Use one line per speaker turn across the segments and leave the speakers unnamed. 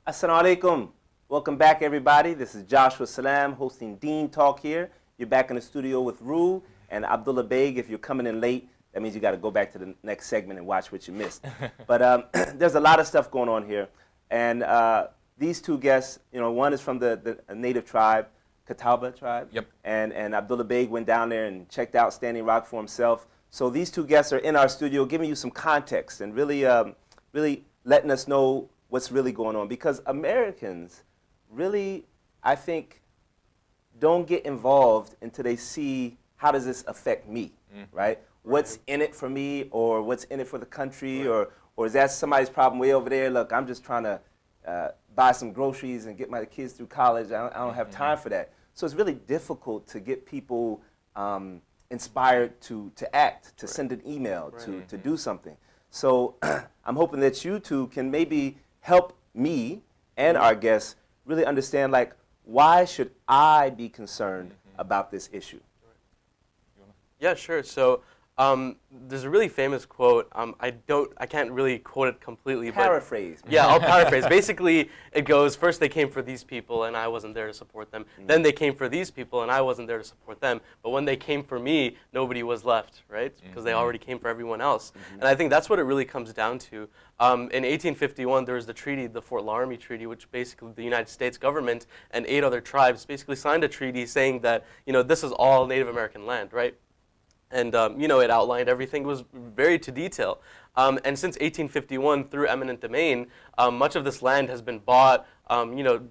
Assalamu alaikum. Welcome back, everybody. This is Joshua Salam hosting Deen Talk here. You're back in the studio with Rue and Abdullah Beg. If you're coming in late, that means you got to go back to the next segment and watch what you missed. But there's a lot of stuff going on here. And these two guests, one is from the native tribe, Catawba tribe.
Yep.
And Abdullah Beg went down there and checked out Standing Rock for himself. So these two guests are in our studio giving you some context and really letting us know what's really going on, because Americans really, I think, don't get involved until they see how does this affect me, right? What's in it for me, or what's in it for the country, or is that somebody's problem way over there? Look, I'm just trying to buy some groceries and get my kids through college. I don't have time for that. So it's really difficult to get people inspired to act, to send an email, to do something. So I'm hoping that you two can maybe help me and our guests really understand, like, why should I be concerned about this issue?
Yeah, sure. So there's a really famous quote. I can't really quote it completely.
Paraphrase.
But yeah, I'll paraphrase. Basically, it goes, first they came for these people and I wasn't there to support them. Then they came for these people and I wasn't there to support them. But when they came for me, nobody was left, right? Because they already came for everyone else. And I think that's what it really comes down to. In 1851, there was the treaty, the Fort Laramie Treaty, which basically the United States government and 8 other tribes basically signed a treaty saying that, this is all Native American land, right? And it outlined everything. It was very to detail. And since 1851, through eminent domain, much of this land has been bought.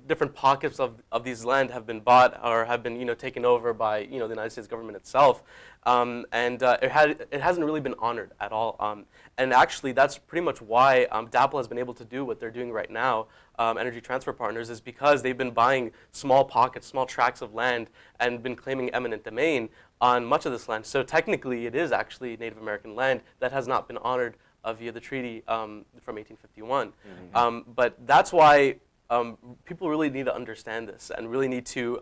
Different pockets of these land have been bought or have been taken over by the United States government itself. It hasn't really been honored at all. And actually, that's pretty much why DAPL has been able to do what they're doing right now, Energy Transfer Partners, is because they've been buying small pockets, small tracts of land, and been claiming eminent domain on much of this land. So technically, it is actually Native American land that has not been honored via the treaty from 1851. But that's why people really need to understand this and really need to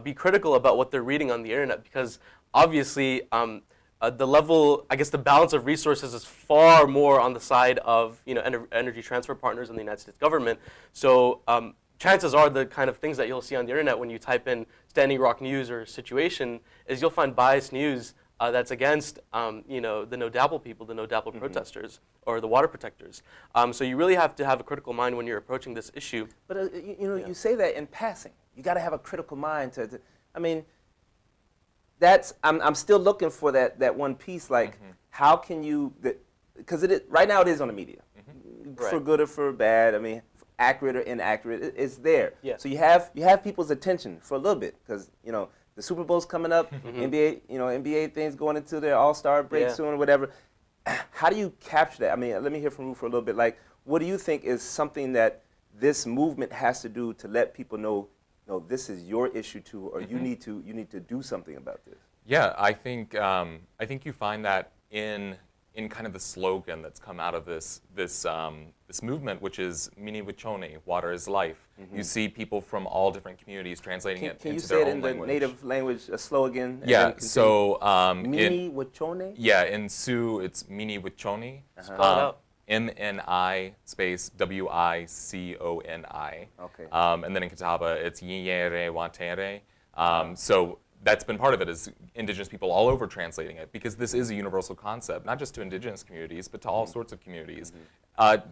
be critical about what they're reading on the internet, because obviously the level, I guess the balance of resources is far more on the side of Energy Transfer Partners and the United States government. So chances are the kind of things that you'll see on the internet when you type in Standing Rock news or situation is you'll find biased news that's against the no DAPL people, the no DAPL protesters, or the water protectors. So you really have to have a critical mind when you're approaching this issue.
But you say that in passing. You got to have a critical mind to I mean, I'm still looking for that one piece. Like, how can you? Because right now it is on the media, for good or for bad. I mean, accurate or inaccurate, it's there.
Yeah.
So you have people's attention for a little bit, because the Super Bowl's coming up, NBA things going into their All-Star break soon or whatever. How do you capture that? I mean, let me hear from you for a little bit. Like, what do you think is something that this movement has to do to let people know, no, this is your issue too, or you need to do something about this?
Yeah, I think you find that in kind of the slogan that's come out of this movement, which is Mniwaconi, water is life. You see people from all different communities translating it into their own language. Can you say it in the native language, a slogan?
Yeah,
so
Mniwaconi?
Yeah, in Sioux it's Mniwaconi.
Spell it out.
MNI space WICONI.
Okay.
And then in Catawba it's Yinyere Watere. So that's been part of it, is indigenous people all over translating it, because this is a universal concept, not just to indigenous communities, but to all sorts of communities.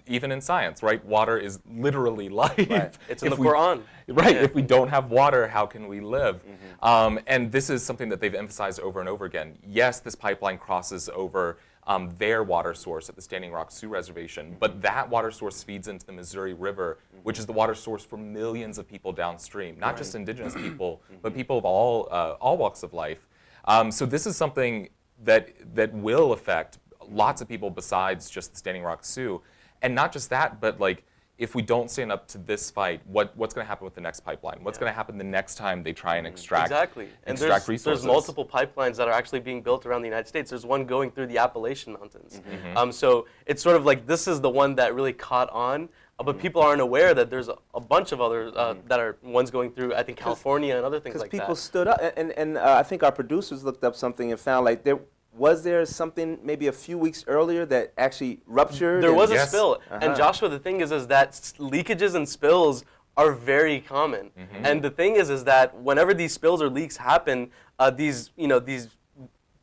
Even in science, right? Water is literally life.
Right.
It's in the Quran.
Right. Yeah. If we don't have water, how can we live? And this is something that they've emphasized over and over again. Yes, this pipeline crosses over their water source at the Standing Rock Sioux Reservation, but that water source feeds into the Missouri River, which is the water source for millions of people downstream, not just indigenous people, but people of all walks of life. So this is something that will affect lots of people besides just the Standing Rock Sioux. And not just that, but like, if we don't stand up to this fight, what's going to happen with the next pipeline? What's going to happen the next time they try and extract resources?
There's multiple pipelines that are actually being built around the United States. There's one going through the Appalachian Mountains. So it's sort of like, this is the one that really caught on, but people aren't aware that there's a bunch of others that are ones going through, I think, California and other things like that.
Because people stood up, and I think our producers looked up something and found like there was there something maybe a few weeks earlier that actually ruptured?
There was a
Yes.
spill. And Joshua, the thing is that leakages and spills are very common. And the thing is that whenever these spills or leaks happen, these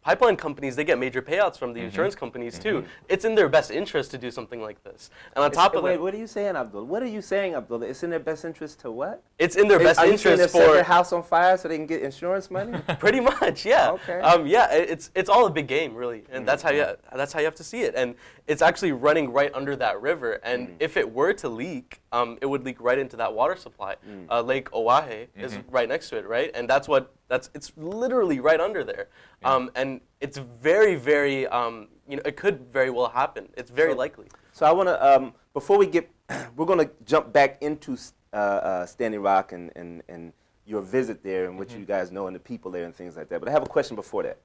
pipeline companies, they get major payouts from the insurance companies too. It's in their best interest to do something like this. And on top of
Wait,
that,
what are you saying, Abdul? What are you saying, Abdul? It's in their best interest to what?
it's in their best
Are you saying
interest
they've set their
for
house on fire so they can get insurance money?
pretty much, yeah.
Okay.
Yeah, it's all a big game, really, and that's how you have to see it. And it's actually running right under that river. And if it were to leak, it would leak right into that water supply. Lake Oahe is right next to it, right? And it's literally right under there. And it's very, very, it could very well happen. It's very likely.
So I want to, before we get, we're going to jump back into Standing Rock and your visit there and what you guys know and the people there and things like that. But I have a question before that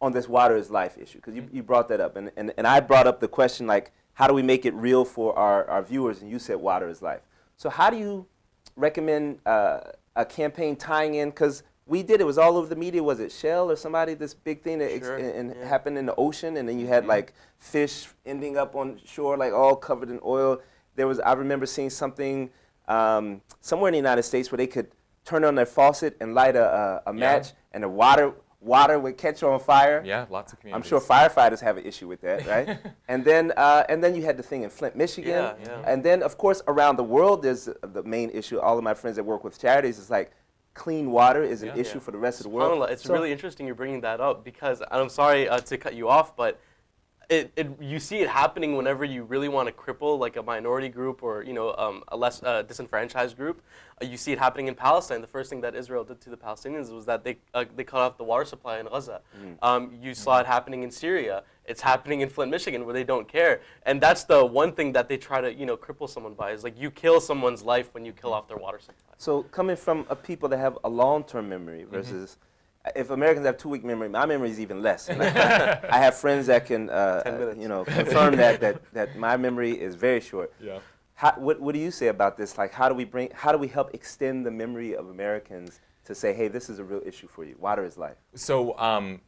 on this water is life issue, because you brought that up. And I brought up the question, like, how do we make it real for our viewers? And you said water is life. So how do you recommend a campaign tying in? Because we did, it was all over the media. Was it Shell or somebody, this big thing that happened in the ocean, and then you had like fish ending up on shore, like all covered in oil. I remember seeing something somewhere in the United States where they could turn on their faucet and light a match, and the water would catch on fire.
Yeah, lots of
I'm
communities.
sure firefighters have an issue with that, right? and then you had the thing in Flint, Michigan.
Yeah.
And then, of course, around the world, there's the main issue. All of my friends that work with charities is like, clean water is an issue for the rest of the world.
SubhanAllah, it's really interesting you're bringing that up, because I'm sorry to cut you off, but you see it happening whenever you really want to cripple like a minority group or a less disenfranchised group. You see it happening in Palestine. The first thing that Israel did to the Palestinians was that they cut off the water supply in Gaza. You saw it happening in Syria. It's happening in Flint, Michigan, where they don't care. And that's the one thing that they try to cripple someone by, is like you kill someone's life when you kill off their water supply.
So coming from a people that have a long-term memory versus if Americans have 2-week memory, my memory is even less. And I have friends that can confirm that my memory is very short.
Yeah.
What do you say about this? Like, how do we help extend the memory of Americans to say, hey, this is a real issue for you. Water is life.
So, I'm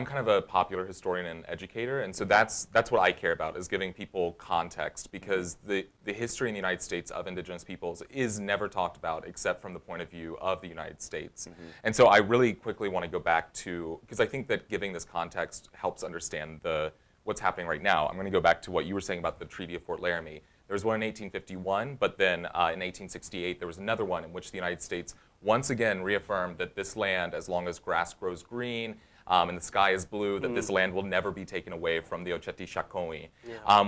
kind of a popular historian and educator, and so that's what I care about, is giving people context, because the history in the United States of indigenous peoples is never talked about except from the point of view of the United States. And so I really quickly want to go back to, because I think that giving this context helps understand what's happening right now. I'm going to go back to what you were saying about the Treaty of Fort Laramie. There was one in 1851, but then in 1868 there was another one in which the United States once again reaffirmed that this land, as long as grass grows green, and the sky is blue, that this land will never be taken away from the Oceti-Sakowin.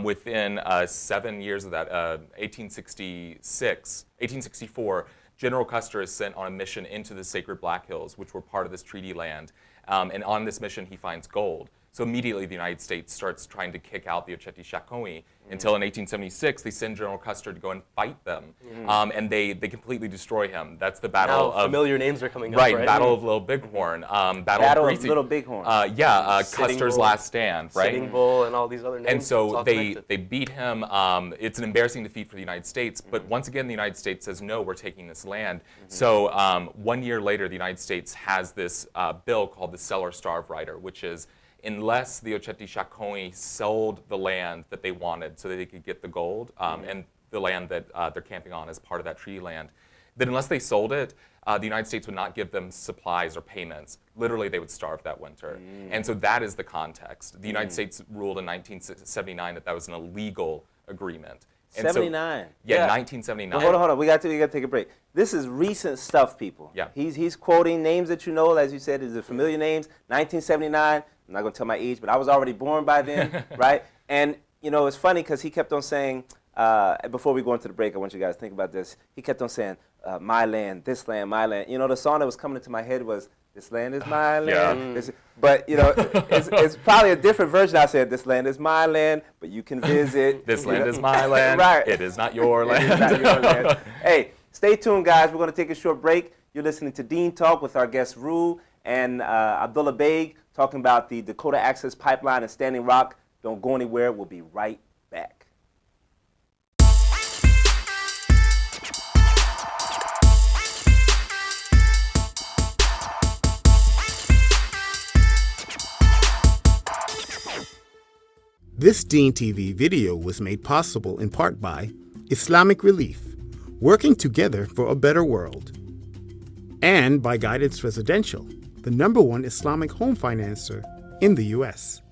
Within 7 years of that, 1864, General Custer is sent on a mission into the Sacred Black Hills, which were part of this treaty land. And on this mission, he finds gold. So immediately the United States starts trying to kick out the Oceti-Sakowin until in 1876 they send General Custer to go and fight them. And they completely destroy him. That's the battle of...
familiar names are coming up,
right?
right?
Battle of Little Bighorn.
Battle of Little Bighorn.
Custer's Last Stand, right?
Sitting Bull and all these other names.
And so they
connected.
beat him. It's an embarrassing defeat for the United States. But once again, the United States says, no, we're taking this land. So 1 year later, the United States has this bill called the Sell or Starve Rider, which is, unless the Oceti-Sakowin sold the land that they wanted so that they could get the gold and the land that they're camping on as part of that treaty land, then unless they sold it, the United States would not give them supplies or payments. Literally, they would starve that winter. And so that is the context. The United States ruled in 1979 that was an illegal agreement. And
79.
So, yeah, 1979.
Well, hold on. We got to take a break. This is recent stuff, people.
Yeah.
He's quoting names that you know, as you said, is familiar names. 1979. I'm not going to tell my age, but I was already born by then, right? And, it's funny because he kept on saying, before we go into the break, I want you guys to think about this. He kept on saying, my land, this land, my land. The song that was coming into my head was, this land is my land.
Yeah.
But, it's probably a different version. I said, this land is my land, but you can visit.
This land is my land.
Right.
It is not your land.
It is not your land. Hey, stay tuned, guys. We're going to take a short break. You're listening to Deen Talk with our guests, Rue and Abdullah Beg, talking about the Dakota Access Pipeline and Standing Rock. Don't go anywhere. We'll be right back.
This Deen TV video was made possible in part by Islamic Relief, working together for a better world, and by Guidance Residential, the #1 Islamic home financer in the U.S.